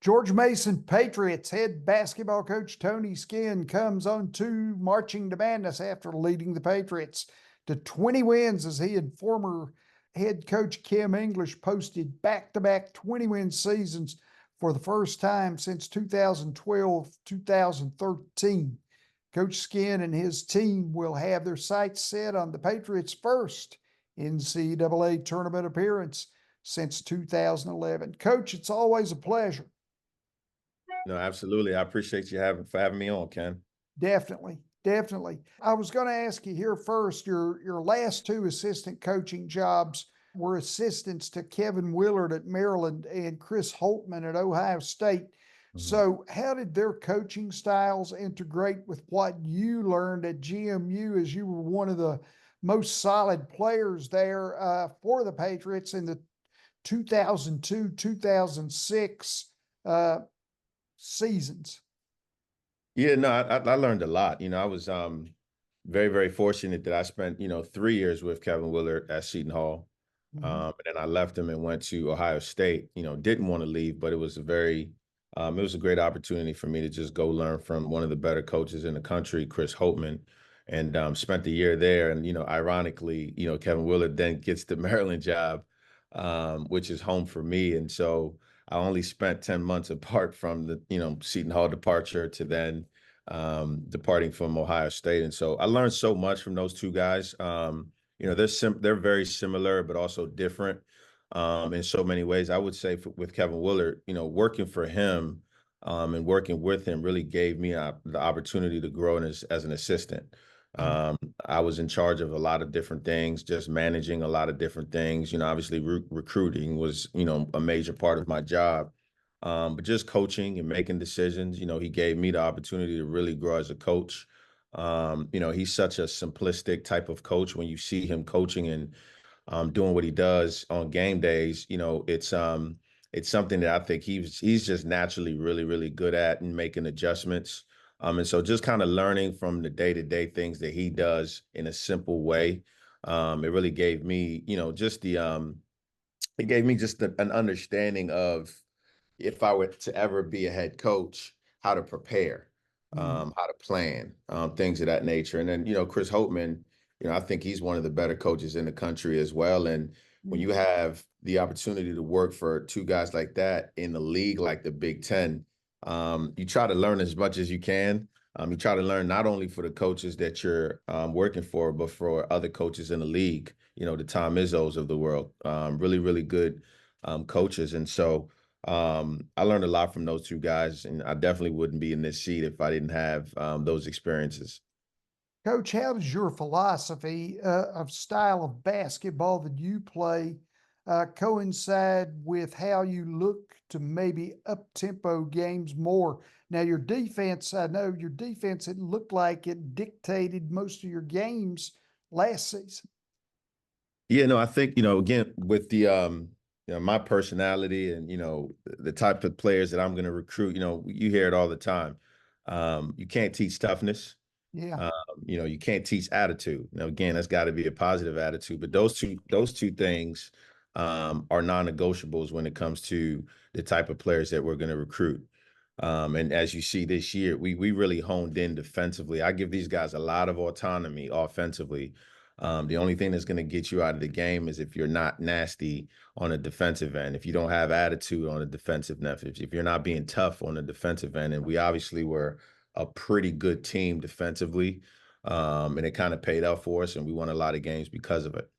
George Mason Patriots head basketball coach Tony Skinn comes on to marching to madness after leading the Patriots to 20 wins as he and former head coach Kim English posted back-to-back 20-win seasons for the first time since 2012-2013. Coach Skinn and his team will have their sights set on the Patriots' first NCAA Tournament appearance since 2011. Coach, it's always a pleasure. No, absolutely. I appreciate you for having me on, Ken. Definitely. Definitely. I was going to ask you here first, your last two assistant coaching jobs were assistants to Kevin Willard at Maryland and Chris Holtmann at Ohio State. So how did their coaching styles integrate with what you learned at GMU, as you were one of the most solid players there for the Patriots in the 2002-2006 seasons? Yeah, no, I learned a lot. I was very, very fortunate that I spent, 3 years with Kevin Willard at Seton Hall. And then I left him and went to Ohio State. Didn't want to leave, but it was it was a great opportunity for me to just go learn from one of the better coaches in the country, Chris Holtmann, and spent the year there. And, ironically, Kevin Willard then gets the Maryland job, which is home for me. And so I only spent 10 months apart from the, Seton Hall departure to then departing from Ohio State. And so I learned so much from those two guys. They're very similar, but also different in so many ways. I would say with Kevin Willard, working for him and working with him really gave me the opportunity to grow as an assistant. I was in charge of a lot of different things, just managing a lot of different things. Obviously recruiting was, a major part of my job. But just coaching and making decisions, he gave me the opportunity to really grow as a coach. He's such a simplistic type of coach. When you see him coaching and doing what he does on game days, it's something that I think he's just naturally really, really good at, and making adjustments. And so just kind of learning from the day-to-day things that he does in a simple way, it really gave me, it gave me just an understanding of, if I were to ever be a head coach, how to prepare, how to plan, things of that nature. And then, Chris Holtmann, I think he's one of the better coaches in the country as well. And when you have the opportunity to work for two guys like that in the league, like the Big Ten, you try to learn as much as you can. You try to learn not only for the coaches that you're working for, but for other coaches in the league, the Tom Izzos of the world, really, really good coaches. And so I learned a lot from those two guys, and I definitely wouldn't be in this seat if I didn't have those experiences. Coach, how does your philosophy of style of basketball that you play coincide with how you look to maybe up-tempo games more? Now, your defense, I know your defense, it looked like it dictated most of your games last season. Yeah, no, I think, again, with the my personality and, the type of players that I'm going to recruit, you hear it all the time. You can't teach toughness. Yeah. You can't teach attitude. Now, again, that's got to be a positive attitude, but those two things are non-negotiables when it comes to the type of players that we're going to recruit. And as you see this year, we really honed in defensively. I give these guys a lot of autonomy offensively. The only thing that's going to get you out of the game is if you're not nasty on a defensive end, if you don't have attitude on a defensive end, if you're not being tough on a defensive end. And we obviously were a pretty good team defensively, and it kind of paid off for us, and we won a lot of games because of it.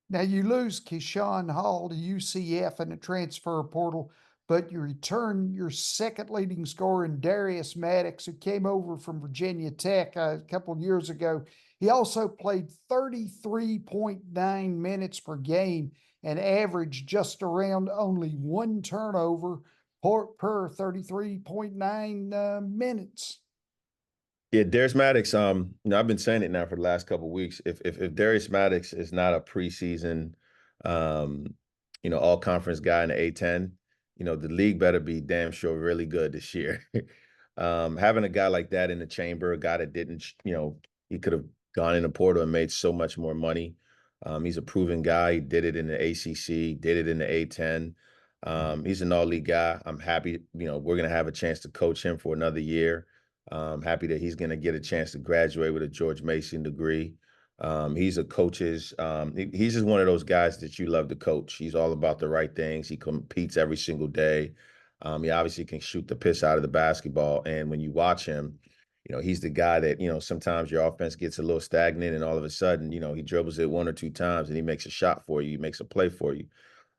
Now, you lose Keyshawn Hall to UCF in the transfer portal, but you return your second leading scorer in Darius Maddox, who came over from Virginia Tech a couple of years ago. He also played 33.9 minutes per game and averaged just around only one turnover per 33.9 minutes. Yeah, Darius Maddox, I've been saying it now for the last couple of weeks. If Darius Maddox is not a preseason, all conference guy in the A-10, the league better be damn sure really good this year. Having a guy like that in the chamber, a guy that didn't, he could have gone in the portal and made so much more money. He's a proven guy. He did it in the ACC, did it in the A-10. He's an all-league guy. I'm happy, we're going to have a chance to coach him for another year. Happy that he's going to get a chance to graduate with a George Mason degree. He's a coach's, he's just one of those guys that you love to coach. He's all about the right things. He competes every single day. He obviously can shoot the piss out of the basketball. And when you watch him, he's the guy that, sometimes your offense gets a little stagnant and all of a sudden, he dribbles it one or two times and he makes a shot for you. He makes a play for you.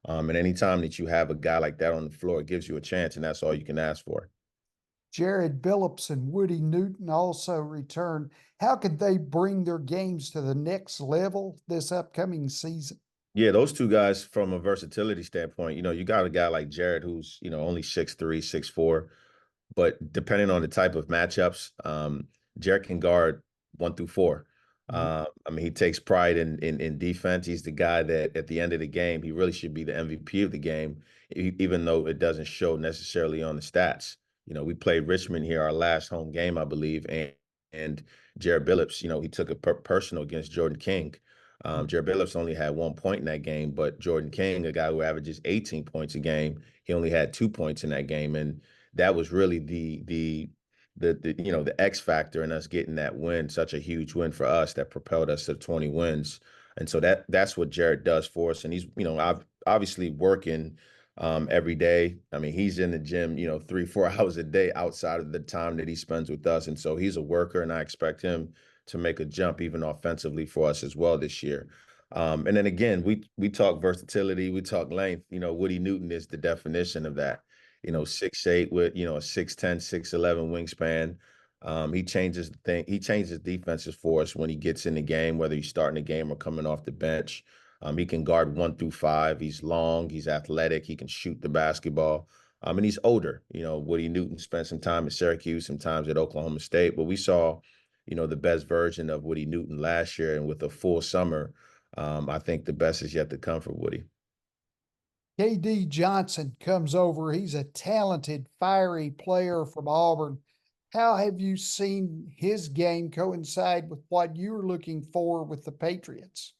And anytime that you have a guy like that on the floor, it gives you a chance, and that's all you can ask for. Jared Billups and Woody Newton also return. How could they bring their games to the next level this upcoming season? Yeah, those two guys from a versatility standpoint, you got a guy like Jared who's, only 6'3", 6'4", but depending on the type of matchups, Jared can guard 1 through 4. I mean, he takes pride in defense. He's the guy that at the end of the game, he really should be the MVP of the game, even though it doesn't show necessarily on the stats. We played Richmond here, our last home game, I believe, and Jared Billups, he took it personal against Jordan King. Jared Billups only had 1 point in that game, but Jordan King, a guy who averages 18 points a game, he only had 2 points in that game, and that was really the X factor in us getting that win, such a huge win for us that propelled us to 20 wins. And so that's what Jared does for us. And he's, obviously working every day. I mean, he's in the gym, 3-4 hours a day outside of the time that he spends with us. And so he's a worker, and I expect him to make a jump even offensively for us as well this year. And then again, we talk versatility, we talk length. Woody Newton is the definition of that. 6'8" with, a 6'10", 6'11" wingspan. He changes defenses for us when he gets in the game, whether he's starting the game or coming off the bench. He can guard 1 through 5. He's long, he's athletic, he can shoot the basketball. And he's older. Woody Newton spent some time at Syracuse, some times at Oklahoma State, but we saw, the best version of Woody Newton last year, and with a full summer, I think the best is yet to come for Woody. KD Johnson comes over. He's a talented, fiery player from Auburn. How have you seen his game coincide with what you're looking for with the Patriots?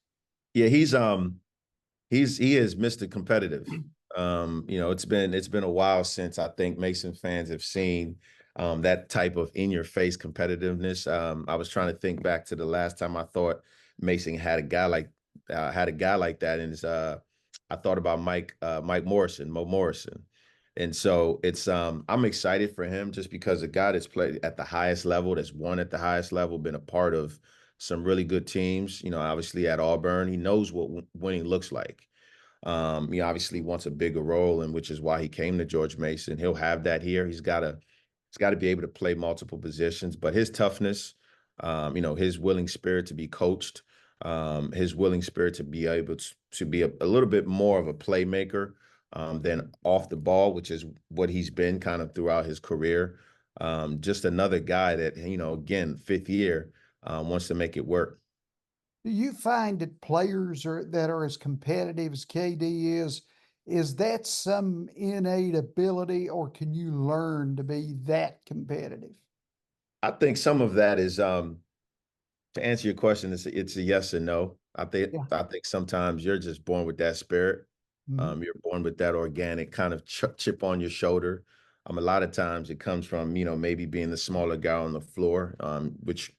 Yeah, he is Mr. Competitive. It's been a while since I think Mason fans have seen that type of in-your-face competitiveness. I was trying to think back to the last time I thought Mason had a guy like that, and I thought about Mike Morrison, Mo Morrison. And so I'm excited for him just because a guy that's played at the highest level, that's won at the highest level, been a part of some really good teams, obviously at Auburn. He knows what winning looks like. He obviously wants a bigger role, and which is why he came to George Mason. He'll have that here. He's got to be able to play multiple positions, but his toughness, his willing spirit to be coached, his willing spirit to be able to be a little bit more of a playmaker than off the ball, which is what he's been kind of throughout his career. Just another guy that, again, 5th year, wants to make it work. Do you find that players that are as competitive as KD is that some innate ability, or can you learn to be that competitive? I think some of that is to answer your question, it's a yes and no. I Yeah. think sometimes you're just born with that spirit. Mhm. You're born with that organic kind of chip on your shoulder. A lot of times it comes from, maybe being the smaller guy on the floor, which,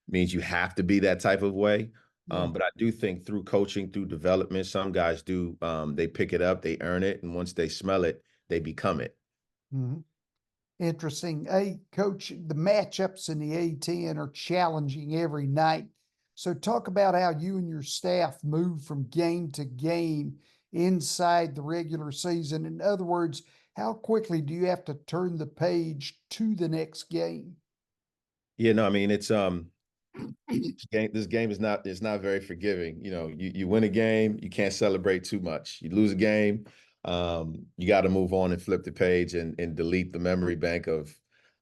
means you have to be that type of way. Yeah. But I do think through coaching, through development, some guys do, they pick it up, they earn it, and once they smell it, they become it. Mhm. Interesting. Hey, Coach, the matchups in the A10 are challenging every night. So talk about how you and your staff move from game to game inside the regular season. In other words, how quickly do you have to turn the page to the next game? Yeah, no, I mean, this game is not very forgiving. You win a game, you can't celebrate too much. You lose a game, you got to move on and flip the page and delete the memory bank of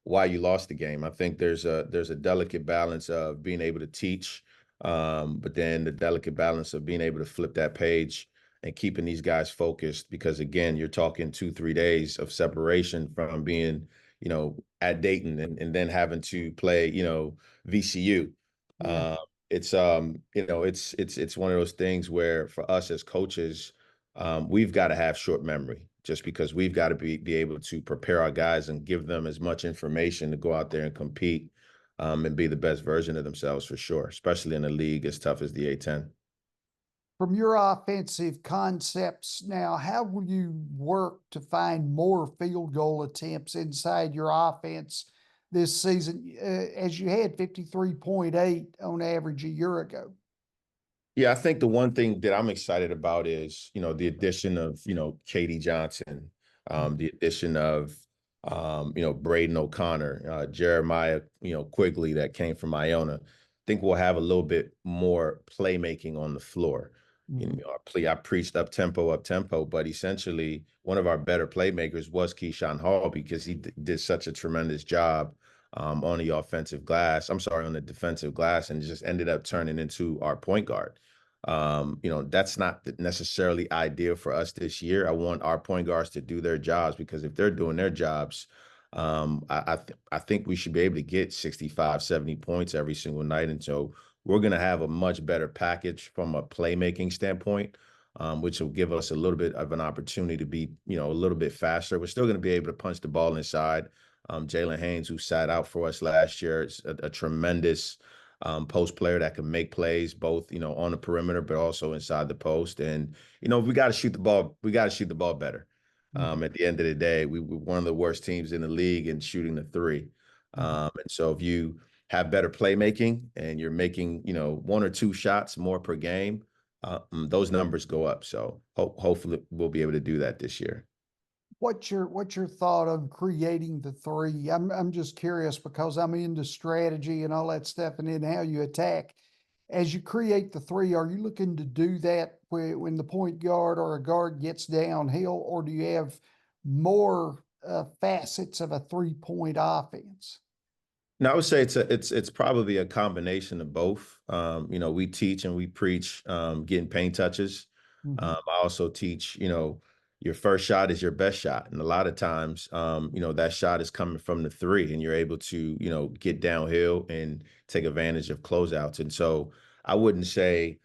why you lost the game. I think there's a delicate balance of being able to teach, but then the delicate balance of being able to flip that page and keeping these guys focused, because again, you're talking 2-3 days of separation from being, at Dayton and then having to play, VCU. Yeah. It's one of those things where for us as coaches, we've got to have short memory just because we've got to be able to prepare our guys and give them as much information to go out there and compete and be the best version of themselves for sure, especially in a league as tough as the A-10. From your offensive concepts now, how will you work to find more field goal attempts inside your offense this season, as you had 53.8 on average a year ago? Yeah, I think the one thing that I'm excited about is, the addition of, Katie Johnson, the addition of, Braden O'Connor, Jeremiah, Quigley that came from Iona. I think we'll have a little bit more playmaking on the floor. I preached up tempo, but essentially one of our better playmakers was Keyshawn Hall because he did such a tremendous job on the offensive glass. I'm sorry, on the defensive glass, and just ended up turning into our point guard. That's not necessarily ideal for us this year. I want our point guards to do their jobs because if they're doing their jobs, I think we should be able to get 65, 70 points every single night. And so we're going to have a much better package from a playmaking standpoint, which will give us a little bit of an opportunity to be, a little bit faster. We're still going to be able to punch the ball inside. Jalen Haynes, who sat out for us last year, is a tremendous post player that can make plays both, on the perimeter, but also inside the post. And, we got to shoot the ball. We got to shoot the ball better. At the end of the day, we're one of the worst teams in the league in shooting the three. And so if you have better playmaking and you're making, one or two shots more per game, those numbers go up. So hopefully we'll be able to do that this year. What's your thought on creating the three? I'm just curious because I'm into strategy and all that stuff, and then how you attack. As you create the three, are you looking to do that when the point guard or a guard gets downhill, or do you have more facets of a 3-point offense? Now, I would say it's probably a combination of both. We teach and we preach getting paint touches. I also teach, your first shot is your best shot. And a lot of times, that shot is coming from the three and you're able to, get downhill and take advantage of closeouts. And so I wouldn't say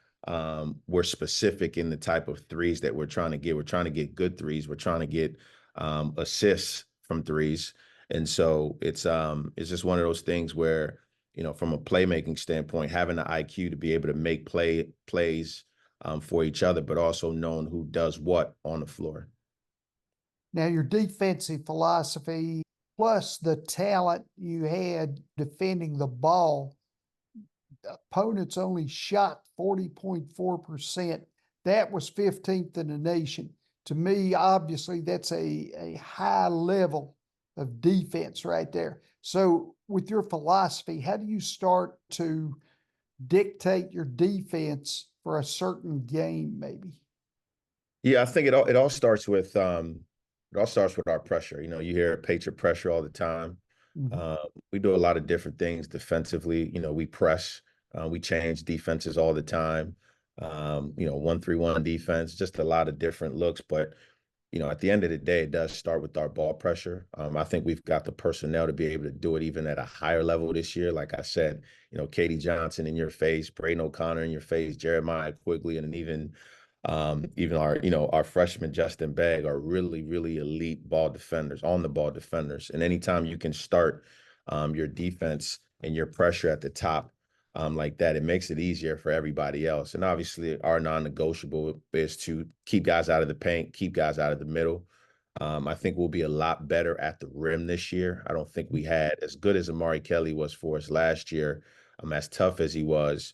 we're specific in the type of threes that we're trying to get. We're trying to get good threes. We're trying to get assists from threes. And so it's just one of those things where, from a playmaking standpoint, having the IQ to be able to make plays for each other, but also knowing who does what on the floor. Now, your defensive philosophy plus the talent you had defending the ball, opponents only shot 40.4%. That was 15th in the nation. To me, obviously, that's a high level of defense right there. So with your philosophy, how do you start to dictate your defense for a certain game, maybe? Yeah, I think it all starts with our pressure. You hear Patriot pressure all the time. We do a lot of different things defensively. We press, we change defenses all the time. 1-3-1 defense, just a lot of different looks. But at the end of the day, it does start with our ball pressure. I think we've got the personnel to be able to do it even at a higher level this year. Like I said, Katie Johnson in your face, Braden O'Connor in your face, Jeremiah Quigley, and even our freshman Justin Begg are really, really elite ball defenders, on the ball defenders. And anytime you can start your defense and your pressure at the top like that, it makes it easier for everybody else. And obviously our non-negotiable is to keep guys out of the paint, keep guys out of the middle. I think we'll be a lot better at the rim this year. I don't think we had as good as Amari Kelly was for us last year, as tough as he was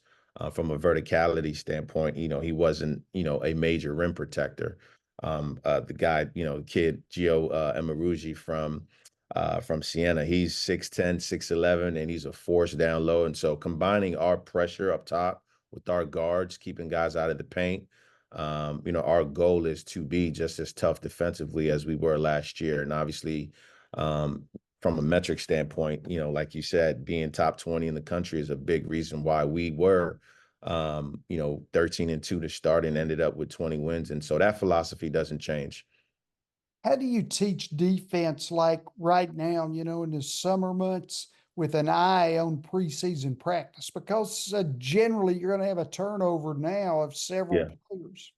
from a verticality standpoint. He wasn't, a major rim protector. The guy, kid Gio Emaruji from Siena, he's 6'10", 6'11", and he's a force down low. And so combining our pressure up top with our guards, keeping guys out of the paint, our goal is to be just as tough defensively as we were last year. And obviously, from a metric standpoint, like you said, being top 20 in the country is a big reason why we were, 13-2 to start and ended up with 20 wins. And so that philosophy doesn't change. How do you teach defense like right now, in the summer months with an eye on preseason practice? Because generally you're going to have a turnover now of several Yeah. players.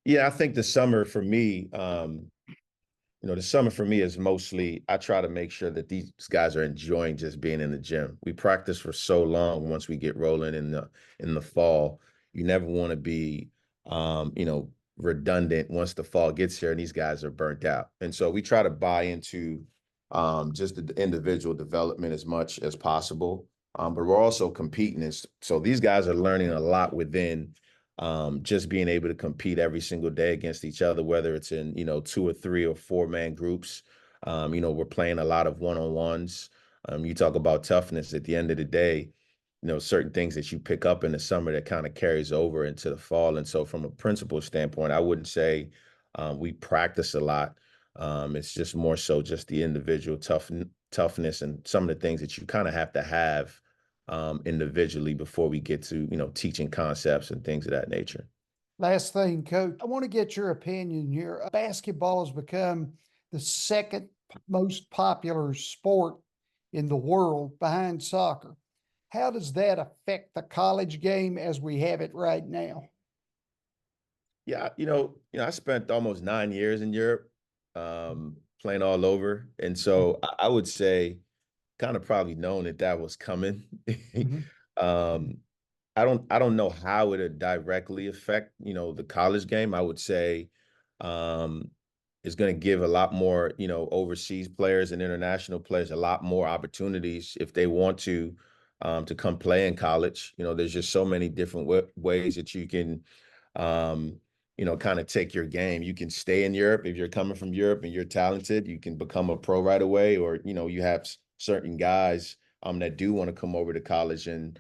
Yeah, I think the summer for me, the summer for me is mostly I try to make sure that these guys are enjoying just being in the gym. We practice for so long once we get rolling in the fall. You never want to be redundant once the fall gets here and these guys are burnt out. And so we try to buy into just the individual development as much as possible. But we're also competing. So these guys are learning a lot within just being able to compete every single day against each other, whether it's in, 2 or 3 or 4-man groups. We're playing a lot of one-on-ones. You talk about toughness at the end of the day, certain things that you pick up in the summer that kind of carries over into the fall. And so from a principal standpoint, I wouldn't say we practice a lot. It's just more so just the individual toughness and some of the things that you kind of have individually before we get to, teaching concepts and things of that nature. Last thing, Coach, I want to get your opinion here. Basketball has become the second most popular sport in the world behind soccer. How does that affect the college game as we have it right now? Yeah, I spent almost 9 years in Europe, playing all over, and so I would say, kind of probably known that was coming. Mm-hmm. um, I don't know how it would directly affect, the college game. I would say um it's going to give a lot more, overseas players and international players a lot more opportunities if they want to come play in college. There's just so many different ways that you can kind of take your game. You can stay in Europe if you're coming from Europe and you're talented. You can become a pro right away, or you have certain guys that do want to come over to college and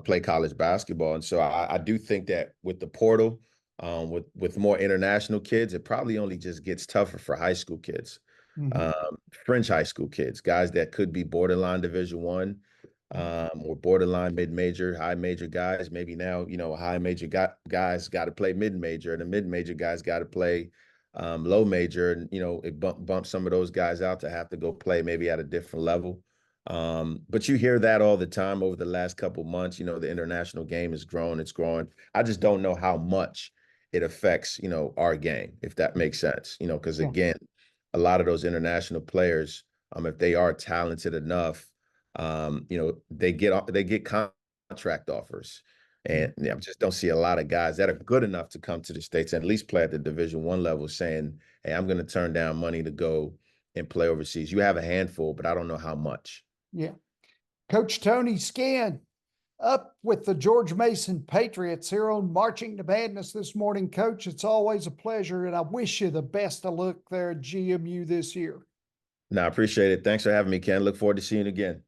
play college basketball. And so I do think that with the portal, with more international kids, it probably only just gets tougher for high school kids, Mm-hmm. fringe high school kids, guys that could be borderline Division I, or borderline mid-major, high major guys. Maybe now, high major guys got to play mid-major, and the mid-major guys got to play low major, and it bumps some of those guys out to have to go play maybe at a different level. But you hear that all the time over the last couple months. The international game is growing, it's growing. I just don't know how much it affects, our game, if that makes sense, because Yeah. again, a lot of those international players, if they are talented enough, they get contract offers. And I just don't see a lot of guys that are good enough to come to the States and at least play at the Division I level saying, hey, I'm going to turn down money to go and play overseas. You have a handful, but I don't know how much. Yeah. Coach Tony Skinn, up with the George Mason Patriots here on Marching to Madness this morning. Coach, it's always a pleasure, and I wish you the best of luck there at GMU this year. No, I appreciate it. Thanks for having me, Ken. Look forward to seeing you again.